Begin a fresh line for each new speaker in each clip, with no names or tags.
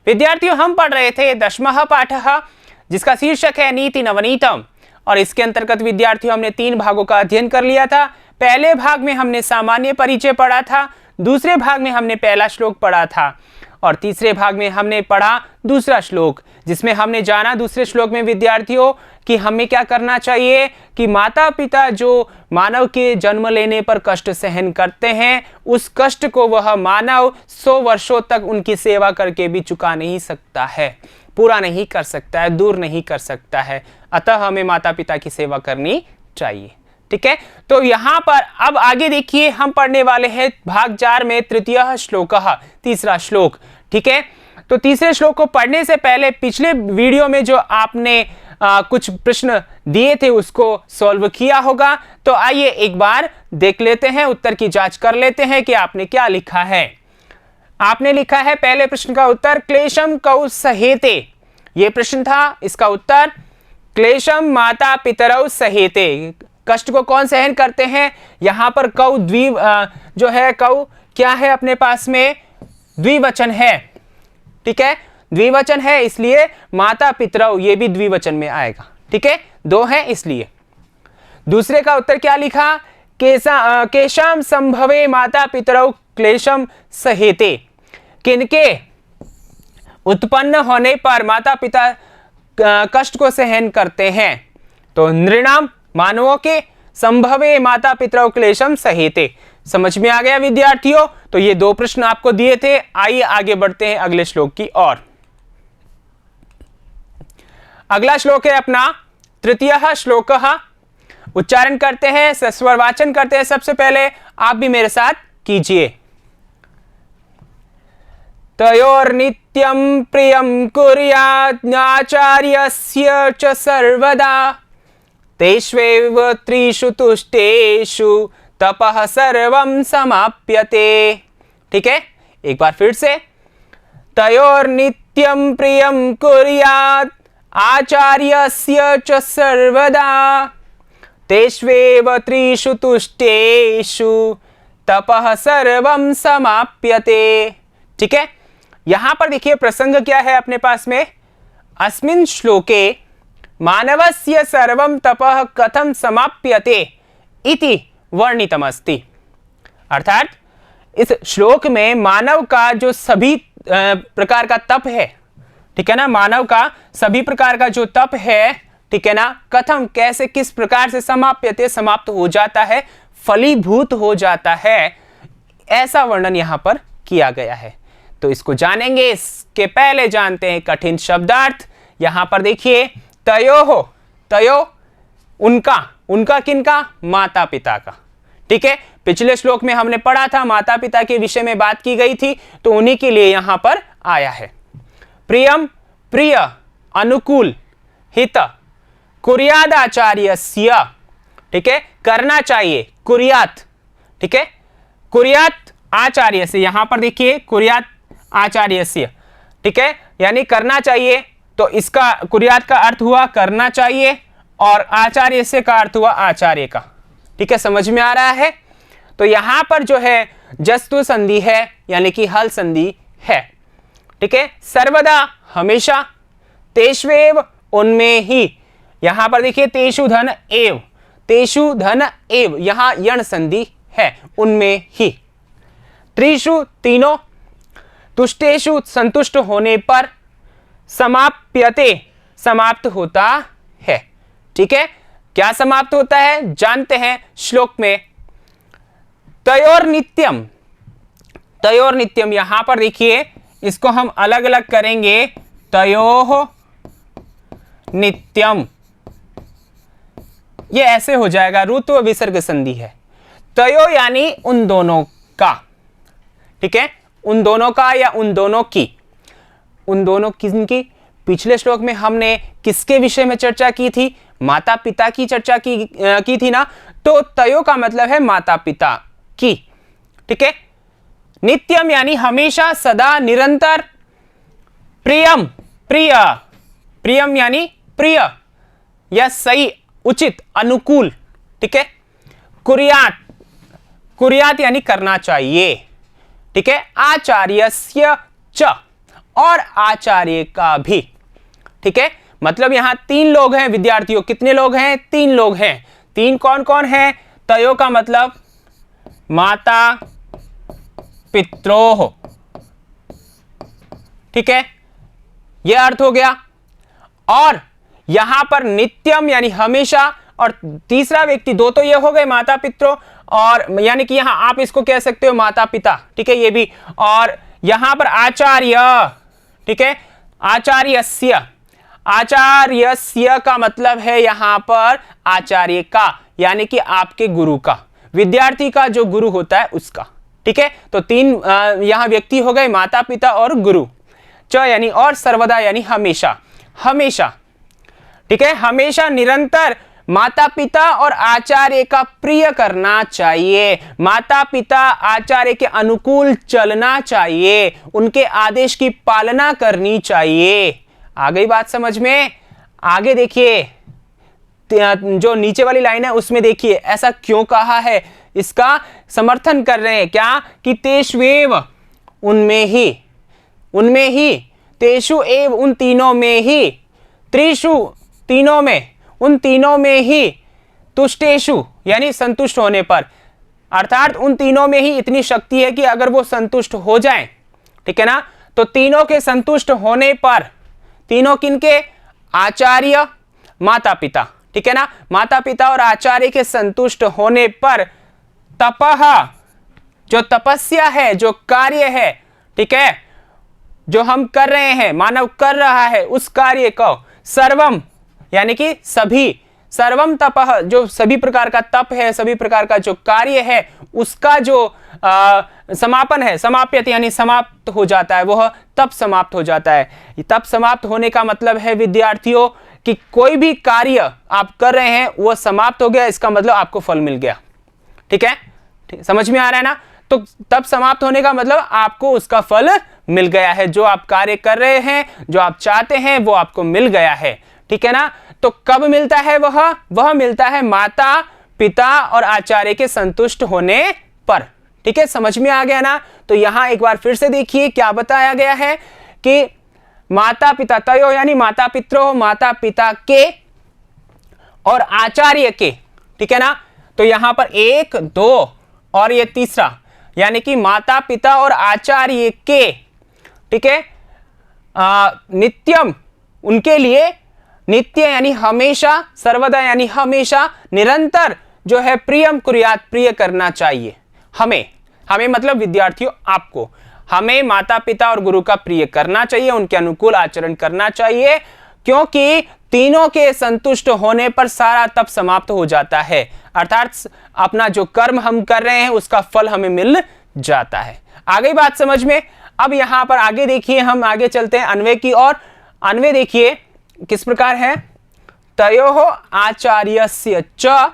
विद्यार्थियों, हम पढ़ रहे थे 10वां पाठः, जिसका शीर्षक है नीति नवनीतम। और इसके अंतर्गत विद्यार्थियों हमने 3 भागों का अध्ययन कर लिया था। पहले भाग में हमने सामान्य परिचय पढ़ा था, दूसरे भाग में हमने पहला श्लोक पढ़ा था, और तीसरे भाग में हमने पढ़ा दूसरा श्लोक, जिसमें हमने जाना दूसरे श्लोक में विद्यार्थियों कि हमें क्या करना चाहिए कि माता पिता जो मानव के जन्म लेने पर कष्ट सहन करते हैं, उस कष्ट को वह मानव 100 वर्षों तक उनकी सेवा करके भी चुका नहीं सकता है, पूरा नहीं कर सकता है, दूर नहीं कर सकता है। अतः हमें माता पिता की सेवा करनी चाहिए। ठीक है, तो यहां पर अब आगे देखिए, हम पढ़ने वाले हैं भाग 4 में तृतीय श्लोकः, तीसरा श्लोक। ठीक है, तो तीसरे श्लोक को पढ़ने से पहले पिछले वीडियो में जो आपने कुछ प्रश्न दिए थे उसको सॉल्व किया होगा, तो आइए एक बार देख लेते हैं, उत्तर की जांच कर लेते हैं कि आपने क्या लिखा है। आपने लिखा है पहले प्रश्न का उत्तर क्लेशम कौ सहेते। यह प्रश्न था, इसका उत्तर क्लेशम माता पितरौ सहेते। कष्ट को कौन सहन करते हैं? यहां पर कौ जो है कौ क्या है अपने पास में? द्विवचन है। ठीक है, द्विवचन है, इसलिए माता पितरौ ये भी द्विवचन में आएगा। ठीक है, 2 है इसलिए। दूसरे का उत्तर क्या लिखा? केशाम संभवे माता पितरौ क्लेशम सहेते। किनके उत्पन्न होने पर माता पिता कष्ट को सहन करते हैं? तो नृणाम, मानवों के, संभवे माता पितरौ क्लेशम सहेते। समझ में आ गया विद्यार्थियों? तो ये 2 प्रश्न आपको दिए थे। आइए आगे बढ़ते हैं अगले श्लोक की ओर। अगला श्लोक है अपना तृतीयः श्लोकः। उच्चारण करते हैं, सस्वर वाचन करते हैं। सबसे पहले आप भी मेरे साथ कीजिए। तयोर्नित्यं प्रियं कुर्यात् आचार्यस्य च सर्वदा तेष्वेव त्रिषु तुष्टेषु तपः सर्वं समाप्यते। ठीक है, एक बार फिर से। तयोर्नित्यं प्रियं कुर्यात् आचार्यस्य च सर्वदा तेष्वेव त्रिषु तुष्टेषु तपः सर्वं समाप्यते। ठीक है, यहां पर देखिए प्रसंग क्या है अपने पास में। अस्मिन् श्लोके मानवस्य सर्वं तपः कथं समाप्यते इति वर्णितमस्ति। अर्थात इस श्लोक में मानव का जो सभी प्रकार का तप है, ठीक है ना, मानव का सभी प्रकार का जो तप है, ठीक है ना, कथम, कैसे, किस प्रकार से समाप्यते, समाप्त हो जाता है, फलीभूत हो जाता है, ऐसा वर्णन यहां पर किया गया है। तो इसको जानेंगे, इसके पहले जानते हैं कठिन शब्दार्थ। यहां पर देखिए तयोः, तयो उनका, उनका किनका? माता पिता का। ठीक है, पिछले श्लोक में हमने पढ़ा था, माता पिता के विषय में बात की गई थी, तो उन्हीं के लिए यहां पर आया है। प्रियम, प्रिय, अनुकूल, हित, कुर्यादाचार्यस्य, ठीक है, करना चाहिए, कुर्यात। ठीक है, कुर्यात आचार्य से, यहां पर देखिए कुर्यात आचार्यस्य, ठीक है, यानी करना चाहिए। तो इसका कुर्यात का अर्थ हुआ करना चाहिए, और आचार्य से का अर्थ हुआ आचार्य का। ठीक है, समझ में आ रहा है? तो यहां पर जो है जस्तु संधि है, यानी कि हल संधि है। ठीक है, सर्वदा, हमेशा, तेष्वेव, उनमें ही। यहां पर देखिए तेषु धन एव, तेषु धन एव, यहां यण संधि है, उनमें ही। त्रिषु, तीनों, तुष्टेषु, संतुष्ट होने पर, समाप्यते, समाप्त होता है। ठीक है, क्या समाप्त होता है जानते हैं श्लोक में। तयोर नित्यम, तयोर नित्यम, यहां पर देखिए इसको हम अलग अलग करेंगे। तयोः नित्यम, ये ऐसे हो जाएगा, ऋत्व विसर्ग संधि है। तयो यानी उन दोनों का। ठीक है, उन दोनों का या उन दोनों की, उन दोनों किनकी? पिछले श्लोक में हमने किसके विषय में चर्चा की थी? माता पिता की चर्चा की थी ना। तो तयो का मतलब है माता पिता की। ठीक है, नित्यम यानी हमेशा, सदा, निरंतर। प्रियम, प्रिय, प्रियम यानी प्रिय या सही, उचित, अनुकूल। ठीक है, कुर्यात, कुर्यात यानी करना चाहिए। ठीक है, आचार्यस्य च, और आचार्य का भी। ठीक है, मतलब यहां 3 लोग हैं विद्यार्थियों। कितने लोग हैं? 3 लोग हैं। 3 कौन कौन है? तयो का मतलब माता पित्रोः। ठीक है, यह अर्थ हो गया। और यहां पर नित्यम यानी हमेशा, और तीसरा व्यक्ति, 2 तो ये हो गए माता पित्रों, और यानी कि यहां आप इसको कह सकते हो माता पिता। ठीक है, ये भी। और यहां पर आचार्य, ठीक है, आचार्यस्य। आचार्यस्य का मतलब है यहां पर आचार्य का, यानी कि आपके गुरु का, विद्यार्थी का जो गुरु होता है उसका। ठीक है, तो 3 यहां व्यक्ति हो गए, माता पिता और गुरु। च यानी और, सर्वदा यानी हमेशा। हमेशा, ठीक है, हमेशा निरंतर माता पिता और आचार्य का प्रिय करना चाहिए। माता पिता आचार्य के अनुकूल चलना चाहिए, उनके आदेश की पालना करनी चाहिए। आ गई बात समझ में? आगे देखिए, जो नीचे वाली लाइन है उसमें देखिए ऐसा क्यों कहा है, इसका समर्थन कर रहे हैं क्या कि तेष्वेव, उनमें ही, तेषु एव, उन तीनों में ही, त्रिषु, तीनों में, उन तीनों में ही, तुष्टेषु यानी संतुष्ट होने पर, अर्थात उन तीनों में ही इतनी शक्ति है कि अगर वो संतुष्ट हो जाएं, ठीक है ना, तो तीनों के संतुष्ट होने पर, तीनों किनके? आचार्य, माता पिता, ठीक है ना, माता पिता और आचार्य के संतुष्ट होने पर तपः, जो तपस्या है, जो कार्य है, ठीक है, जो हम कर रहे हैं, मानव कर रहा है, उस कार्य को सर्वम यानी कि सभी, सर्वम तपः, जो सभी प्रकार का तप है, सभी प्रकार का जो कार्य है, उसका जो समापन है, समाप्यते यानी समाप्त हो जाता है, वह तप समाप्त हो जाता है। तप समाप्त होने का मतलब है विद्यार्थियों कि कोई भी कार्य आप कर रहे हैं वह समाप्त हो गया, इसका मतलब आपको फल मिल गया। ठीक है, समझ में आ रहा है ना? तो तप समाप्त होने का मतलब आपको उसका फल मिल गया है, जो आप कार्य कर रहे हैं, जो आप चाहते हैं, वो आपको मिल गया है। ठीक है ना? तो कब मिलता है वह मिलता है माता पिता और आचार्य के संतुष्ट होने पर। ठीक है, समझ में आ गया ना? तो यहां एक बार फिर से देखिए क्या बताया गया है कि माता पिता, तयो यानी माता पित्रो, माता पिता के और आचार्य के। ठीक है ना? तो यहां पर 1 2 और ये तीसरा, यानी कि माता पिता और आचार्य के। ठीक है, नित्यम, उनके लिए, नित्य यानी हमेशा, सर्वदा यानी हमेशा, निरंतर जो है प्रियम कुर्यात, प्रिय करना चाहिए। हमें मतलब विद्यार्थियों आपको, हमें माता पिता और गुरु का प्रिय करना चाहिए, उनके अनुकूल आचरण करना चाहिए, क्योंकि तीनों के संतुष्ट होने पर सारा तप समाप्त हो जाता है, अर्थात अपना जो कर्म हम कर रहे हैं उसका फल हमें मिल जाता है। आ गई बात समझ में? अब यहां पर आगे देखिए, हम आगे चलते हैं अन्वय की ओर। अन्वय देखिए किस प्रकार है, तयोः आचार्यस्य च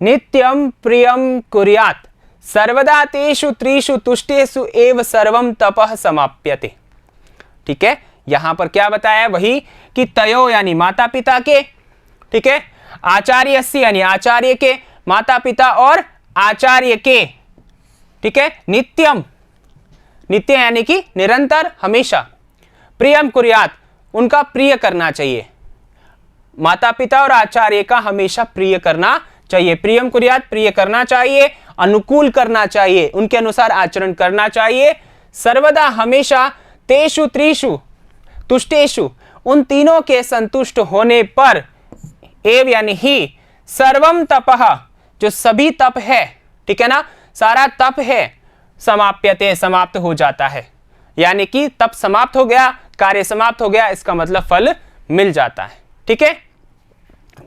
नित्यं प्रियं कुर्यात् सर्वदा तेषु त्रिषु तुष्टेषु एव सर्वं तपः समाप्यते। ठीक है, यहां पर क्या बताया? वही कि तयो यानी माता पिता के, ठीक है, आचार्यस्य यानी आचार्य के, माता पिता और आचार्य के, ठीक है, नित्यम, नित्य यानी कि निरंतर, हमेशा, प्रियम कुर्यात्, उनका प्रिय करना चाहिए, माता पिता और आचार्य का हमेशा प्रिय करना चाहिए, प्रियम कुर्यात्, प्रिय करना चाहिए, अनुकूल करना चाहिए, उनके अनुसार आचरण करना चाहिए, सर्वदा हमेशा, तेषु त्रिषु तुष्टेषु, उन तीनों के संतुष्ट होने पर, एव यानी ही, सर्वम तपः, जो सभी तप है, ठीक है ना, सारा तप है, समाप्यते, समाप्त हो जाता है, यानी कि तप समाप्त हो गया, कार्य समाप्त हो गया, इसका मतलब फल मिल जाता है। ठीक है,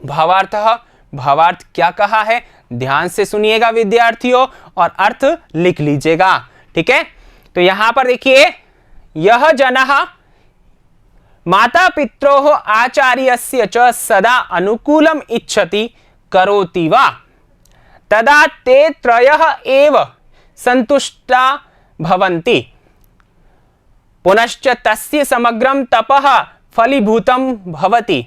भावार्थ क्या कहा है, ध्यान से सुनिएगा विद्यार्थियों और अर्थ लिख लीजिएगा। ठीक है, तो यहां पर देखिए, यह जनः माता पित्रोः आचार्यस्य च सदा अनुकूलम इच्छति करोति वा तदा ते त्रयः एव संतुष्टा भवन्ति, पुनश्च तस्य समग्रं तपः फलीभूतं भवति,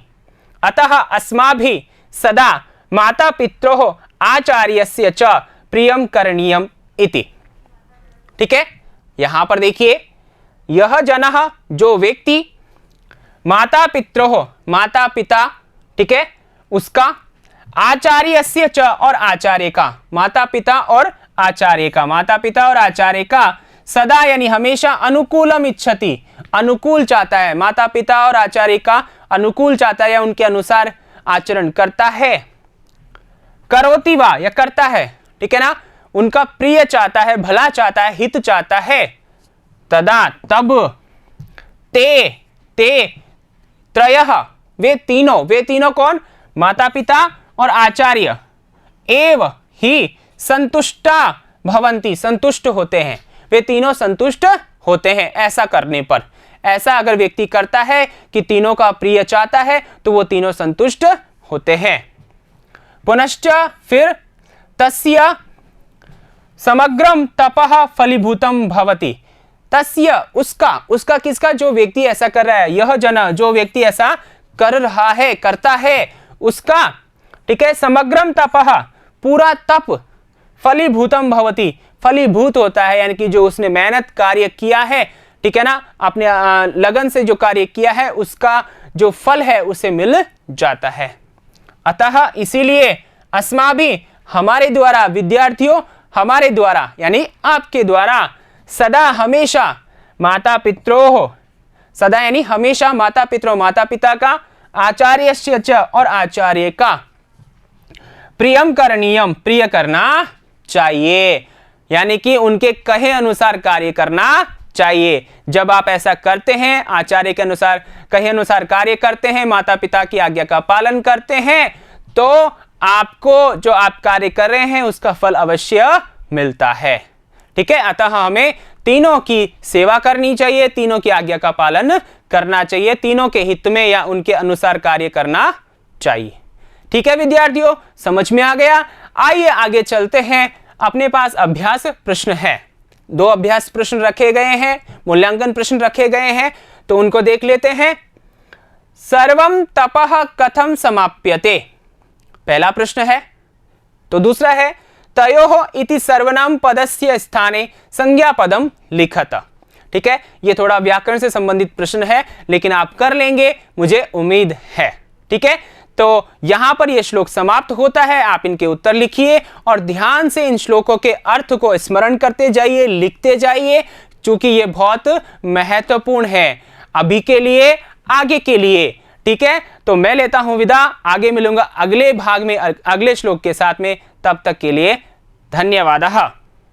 अतः अस्माभिः सदा माता पित्रोः आचार्यस्य च प्रियं करणीयम् इति। ठीक है, यहां पर देखिए, यह जनः जो व्यक्ति, माता पित्रोः माता पिता, ठीक है, उसका, आचार्यस्य च और आचार्य का, माता पिता और आचार्य का, माता पिता और आचार्य का, सदा यानी हमेशा, अनुकूलम इच्छति, अनुकूल चाहता है, माता पिता और आचार्य का अनुकूल चाहता है या उनके अनुसार आचरण करता है, करोति वा या करता है, ठीक है ना, उनका प्रिय चाहता है, भला चाहता है, हित चाहता है, तदा तब, ते ते त्रयः वे तीनों कौन, माता पिता और आचार्य, एव ही संतुष्टा भवन्ति, संतुष्ट होते हैं, वे तीनों संतुष्ट होते हैं ऐसा करने पर। ऐसा अगर व्यक्ति करता है कि तीनों का प्रिय चाहता है तो वो तीनों संतुष्ट होते हैं। पुनश्च फिर तस्य समग्रम तपः फलीभूतम भवति, तस्य उसका किसका, जो व्यक्ति ऐसा कर रहा है, यह जन जो व्यक्ति ऐसा कर रहा है, करता है, उसका, ठीक है, समग्रम तपः पूरा तप, फलीभूतम भवति फलीभूत होता है, यानी कि जो उसने मेहनत कार्य किया है, ठीक है ना, अपने लगन से जो कार्य किया है उसका जो फल है उसे मिल जाता है। अतः इसीलिए अस्माभि हमारे द्वारा, विद्यार्थियों हमारे द्वारा यानी आपके द्वारा, सदा हमेशा माता पित्रोः, सदा यानी हमेशा माता पित्रों माता पिता का, आचार्यस्य च और आचार्य का, प्रियम करणीयम प्रिय करना चाहिए, यानी कि उनके कहे अनुसार कार्य करना चाहिए। जब आप ऐसा करते हैं, आचार्य के अनुसार, कहे अनुसार कार्य करते हैं, माता पिता की आज्ञा का पालन करते हैं, तो आपको जो आप कार्य कर रहे हैं उसका फल अवश्य मिलता है, ठीक है। अतः हमें तीनों की सेवा करनी चाहिए, तीनों की आज्ञा का पालन करना चाहिए, तीनों के हित में या उनके अनुसार कार्य करना चाहिए, ठीक है विद्यार्थियों, समझ में आ गया। आइए आगे चलते हैं, अपने पास अभ्यास प्रश्न है, 2 अभ्यास प्रश्न रखे गए हैं, मूल्यांकन प्रश्न रखे गए हैं, तो उनको देख लेते हैं। सर्वम तपः कथम समाप्यते, पहला प्रश्न है। तो दूसरा है, तयोः इति सर्वनाम पदस्य स्थाने संज्ञा पदम लिखत, ठीक है। ये थोड़ा व्याकरण से संबंधित प्रश्न है, लेकिन आप कर लेंगे मुझे उम्मीद है, ठीक है। तो यहां पर यह श्लोक समाप्त होता है, आप इनके उत्तर लिखिए और ध्यान से इन श्लोकों के अर्थ को स्मरण करते जाइए, लिखते जाइए, क्योंकि ये बहुत महत्वपूर्ण है अभी के लिए, आगे के लिए, ठीक है। तो मैं लेता हूं विदा, आगे मिलूंगा अगले भाग में अगले श्लोक के साथ में, तब तक के लिए धन्यवाद।